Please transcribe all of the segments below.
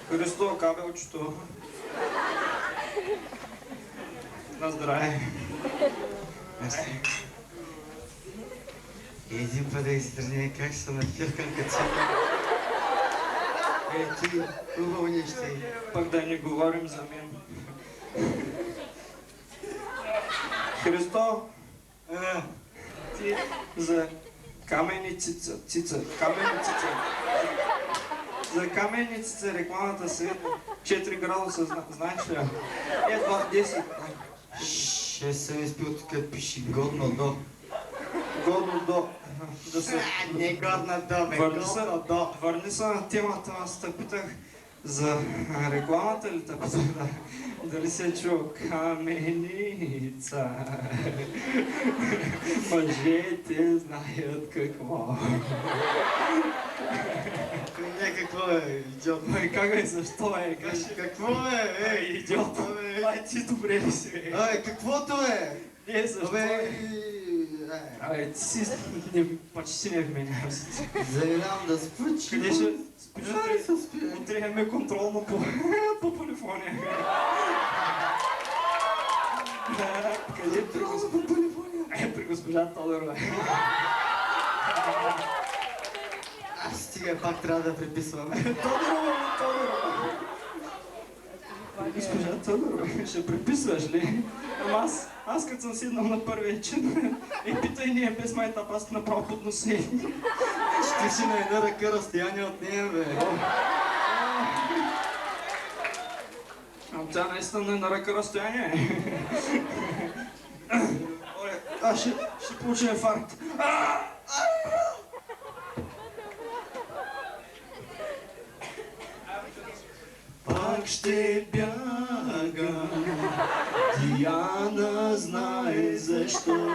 Христо, кабелчето. На здраве. Един път да изтръжня как се напивкам като си. Ти хубаво нещо. Пък да не говорим за мен. Христо, ти за каменница, за каменниците рекламата свет 4 градуса, знаеш ли? Едва 10. Ще съм изпил тук пише годно до. Годно до. Да се... Не годно до, бе, годно до. Върни се на темата, аз те питах за рекламата ли те питах, да. Дали се чул каменица? Мъжете знаят какво. Някакво е, идиот. Ай, как е, защо е? Какво е, идиот? Ай, ти добре ли си? Ай, каквото е? Не, защо е? Абе, ти си почти не вменявам си. Заявявам да спучи. Къде ще... Утре имаме контролно по полифония. Къде при при госпожа Тодорова. Стига, пак трябва да преписваме. Тодорова. Госпожа Тодорова, ще преписваш ли? Ама аз като съм седнал на първия чин, питай ние без майтап, аз направо под носа. Ще си на една ръка разстояние от нея, бе. Тя наистина е на ръка разстояние. Аз ще получа инфаркт. Пак ще бягам, Диана знае защо.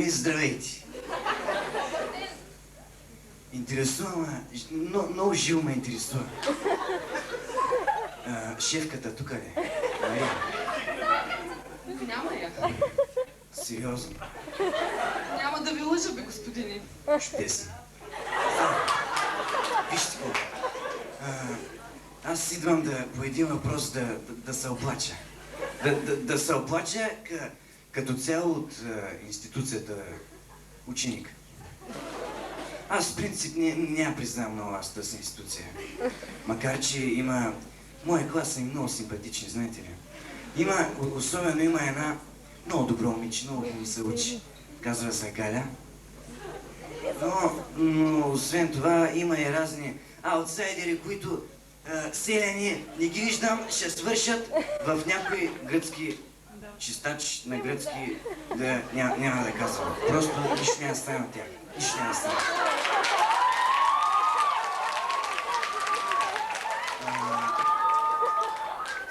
Здравейте! Интересува, много живо ме интересува. Шефката тук ли? Няма я. Сериозно? Няма да ви лъжа, бе, господине. Чудесно. Вижте какво. Аз идвам по един въпрос да се оплача. Да се оплача като цяло от институцията ученик. Аз в принцип няма признавам много аз тази институция. Макар че има... Моя клас са много симпатични, знаете ли. Особено има една много добро момиче, много хубаво се учи. Казва се Галя. Но освен това има и разни аутсайдери, които селяни не ги виждам, ще свършат в някой гръцки чистач на гръцки, няма да казвам. Просто нищо няма да стане от тях. Нищо няма да стане.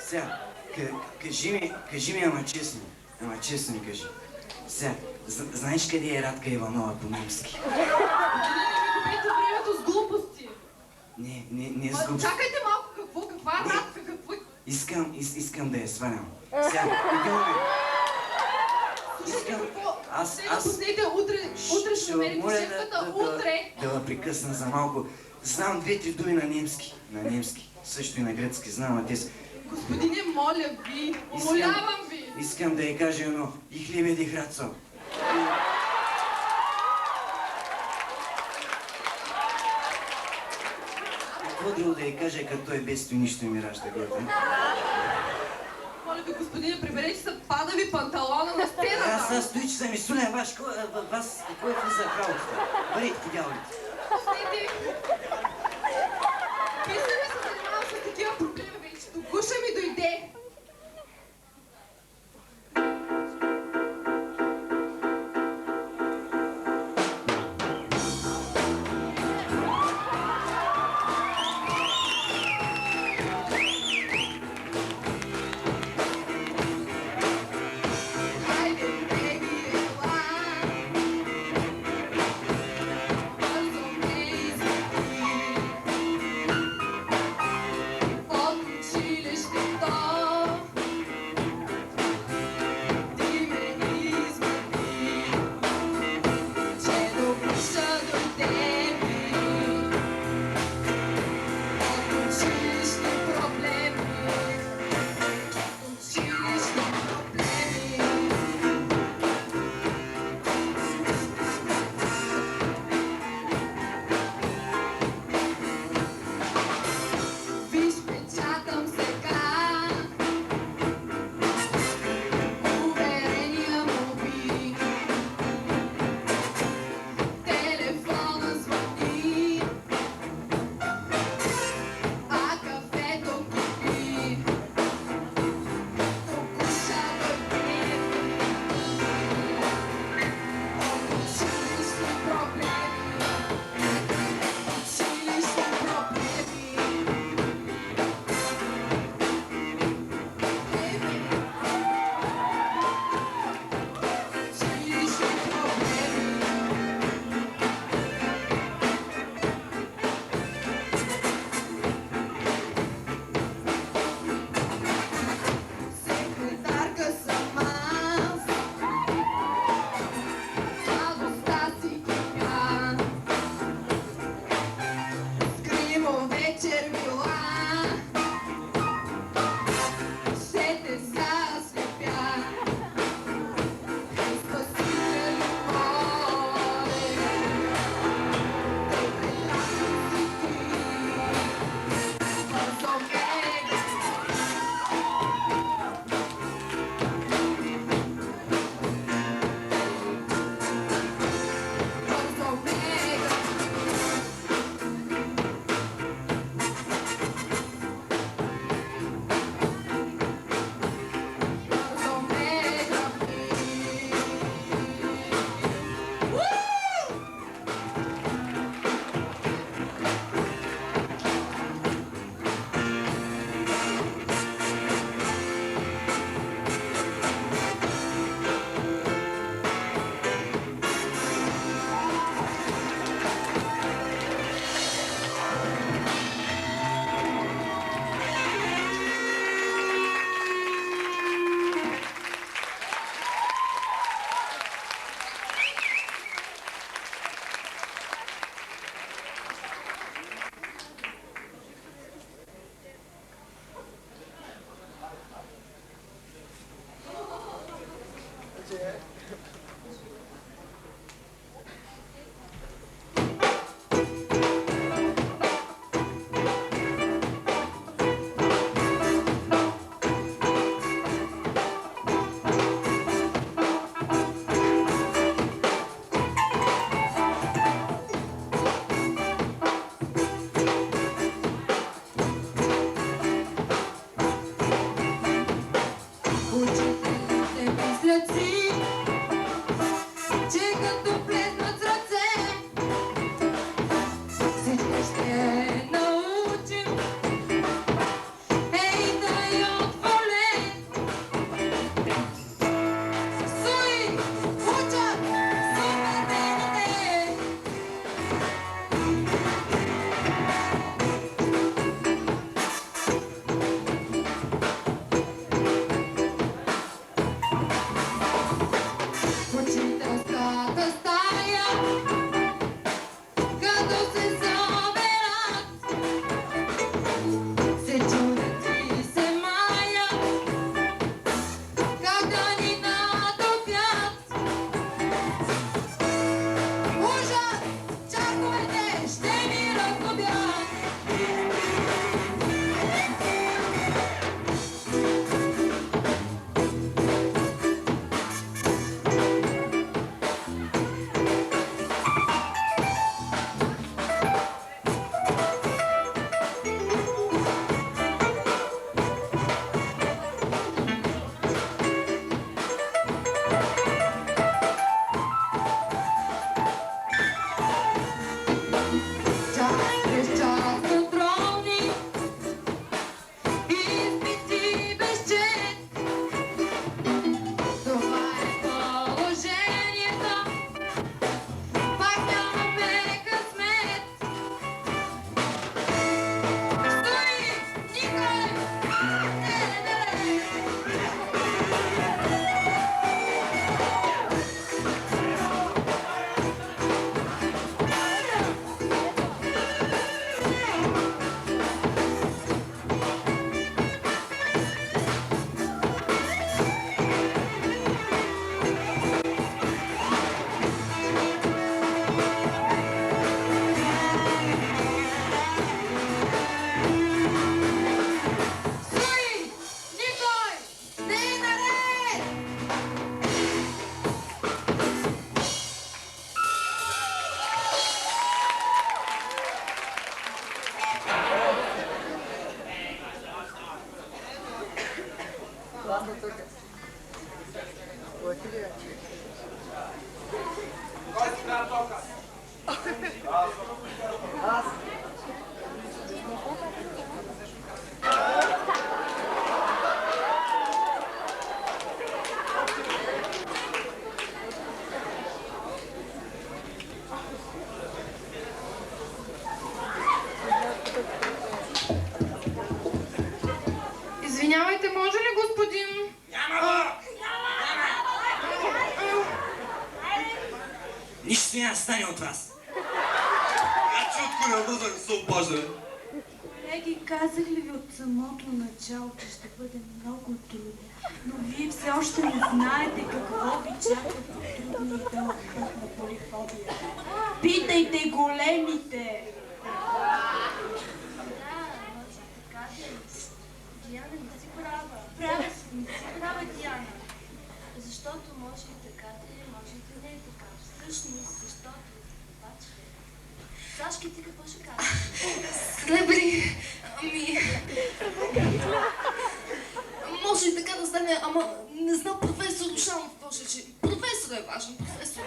Сега, кажи ми, ама честно ми кажи. Сега, знаеш къде е Радка Иванова по-немски? Не губете времето с глупости. Не с глупости. Чакайте малко, каква Радка, какво... Искам да я свалям. Сега, идваме. Слушайте какво, пуснете утре ще намерите шефката, утре. Да ме прекъсна за малко. Знам 2-3 думи на немски. Също и на гръцки знам, а те са... Господине, моля ви, умолявам ви. Искам да я кажа едно, ich liebe dich, Ratzo. Какво друго да я кажа, като той без той нищо ми ражда главата? Моля ви, господине, приберете се, пада ви панталона на стената. Аз стои, че съм изсулен вас, какво е влиза в работата? Бъдете по дяволите. Пустете. Без да ми се занимавам с такива проблеми вече, до гуша ми дойде. Извинявайте, може ли господин? Нищо няма да стане от вас. Значи откъде връзах се обажда? Колеги, казах ли ви от самото начало, че ще бъде много трудно, но вие все още не знаете какво ви чака по трудния и дълъг път на полифобия. Питайте големите! Диана, не си права. Права си, не си права, Диана. Защото може и така да е, може и да не е така. Всъщност, защото... Обаче... Сашки, ти какво ще кажеш? Слебри, ами... Може и така да стане, ама не знам професор Ушанов какво ще че. Професор е важен, професор.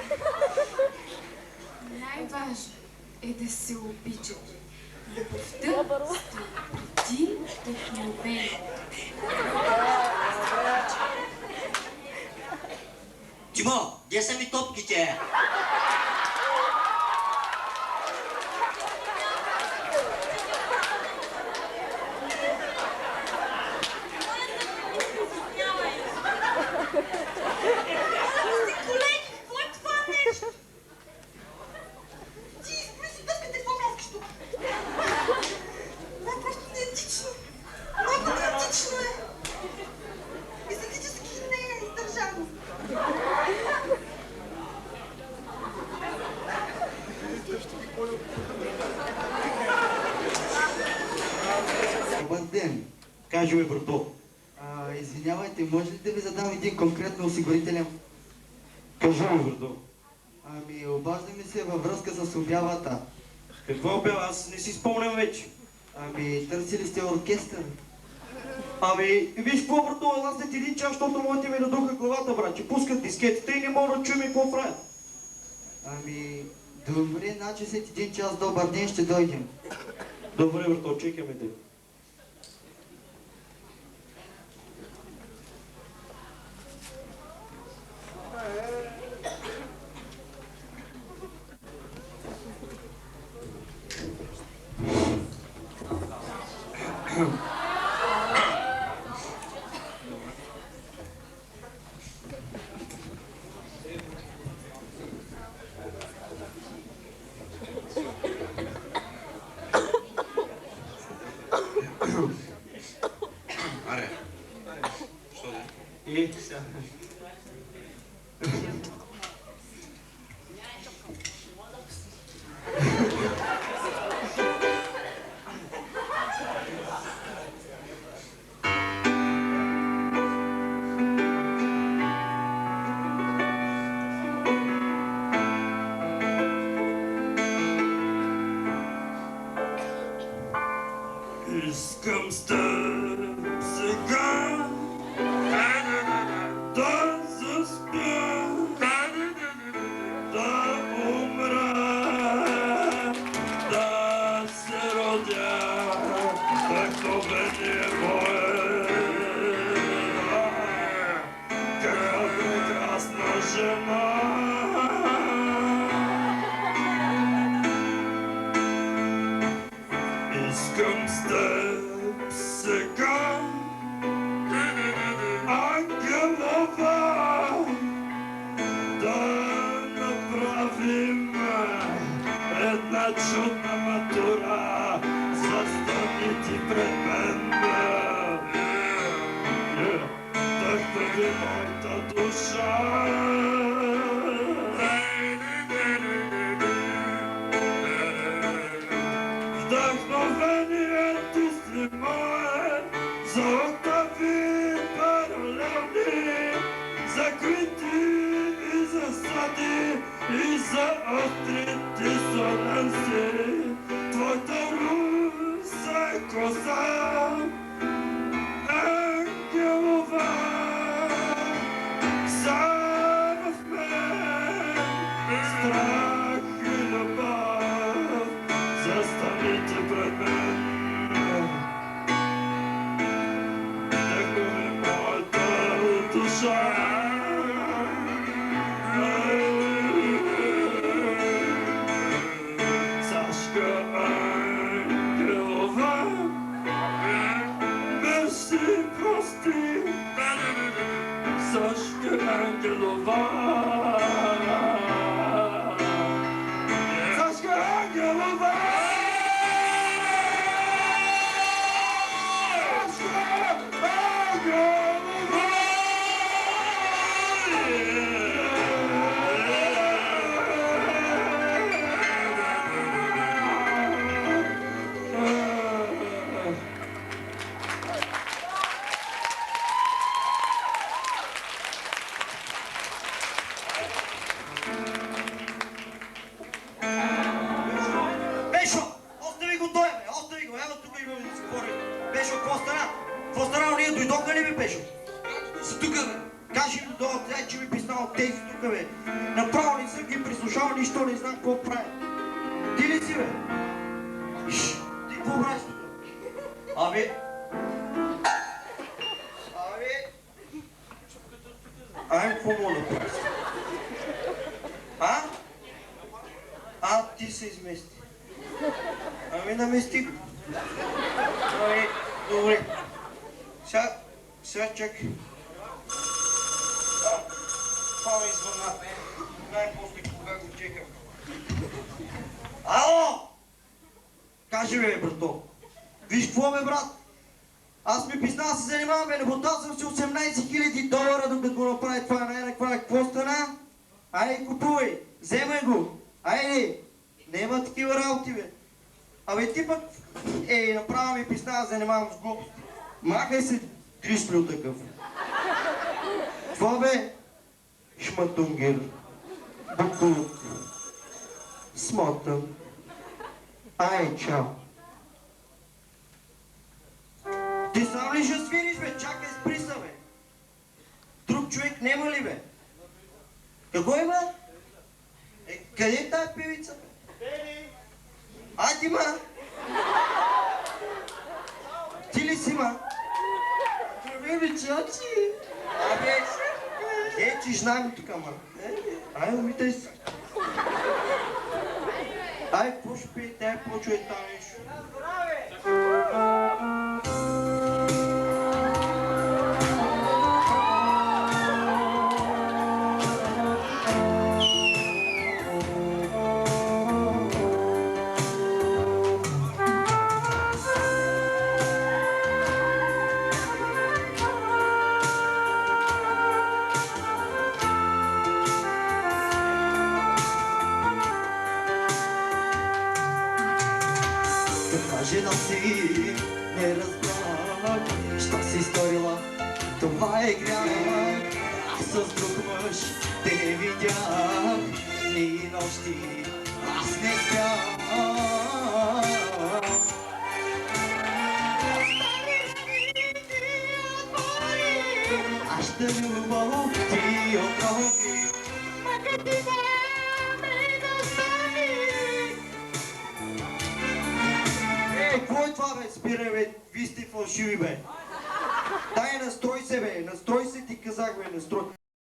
Най-важно е да се обичате. Любовта стои преди вдъхновението. Тимо, где са ми топките? Колеги, какво е това нещо? Ти изплюй си дъскате, какво мляскаш тук? Това е просто неетично. Много неетично е. Естетически не е издържано. Добър ден! Кажи ми, брато. Извинявайте, може ли да ви задам един конкретно осигурителен? Кажи ми, брато. Обаждаме се във връзка с обявата. Какво обява? Аз не си спомням вече. Търсили сте оркестър? Виж какво, брато, аз след един час, защото моите ми надуха главата, брат, пускат дискетите и не мога да чуем какво правят. Добре, значи след един час добър ден ще дойдем. Добре, брато, чекаме те. Аре, що да? И сега. Искам с теб сега да заспя, да умра, да се родя, вдъхновение мое. Каква прекрасна жена. Искам с теб сега, ангелова, да направим една чудна матура. Застани ти пред мен, вдъхнови моята душа. Вдъхновението си мое, за октави паралелни, за квинти и за сади, и за остри дисонанси. Твоята руса е коза, ангелова. мести, Сашка Ангелова. Сашка Ангелова! Бешо, остави го той, бе, остави го, ева тук имаме да си говорим. Бешо, какво стана? Какво стана, ние дойдохме ли, бе, Бешо? Си тук, бе. Кажи ми долу, тя, че ми писнал тези тук, бе. Направо не съм ги прислушал, нищо не знам какво прави. Ти ли си, бе? Иш, ти какво правиш тук? Абе... Ай, какво мога да правиш? А? А, ти се измести. Ами намести го. Ами, добре. Сега чакай. Това ме извърна. Най-после кога го чекам. Ало! Кажи бе, брато. Виж какво бе, брат? Аз ми писна да се занимавам, бе, наботал съм си $18,000, докато го направи това най-накрая. Какво стана? Айде, купувай, вземай го. Айде, нема такива работи, бе. Абе, ти пък, направо ми писна да занимавам с глупости. Махай се, Кришлю такъв. Това бе, шматунгер, буклук, смотан. Ай, чао. Ти сам ли ще свириш, бе? Чакай, спри са, бе. Друг човек нема ли, бе? Какво има? Къде е тази певица, бе? Айди, ма! Ти ли си, ма? Здравей, бе, чачи! Абе, ти жена ми тук, ма. Ай, умитай се. Ай, какво ще пиете? Ай, какво чуе там нещо? Жена си, не разбрах, що си сторила, това е грях. Аз с друг мъж те видях, дни и нощи аз не спях. Нашата любов ти отрови, мака ти не достани. Какво е това, бе? Спирай, бе, ви сте фалшиви, бе. Дай, настрой се, бе, настрой се, ти казах, бе, настрой.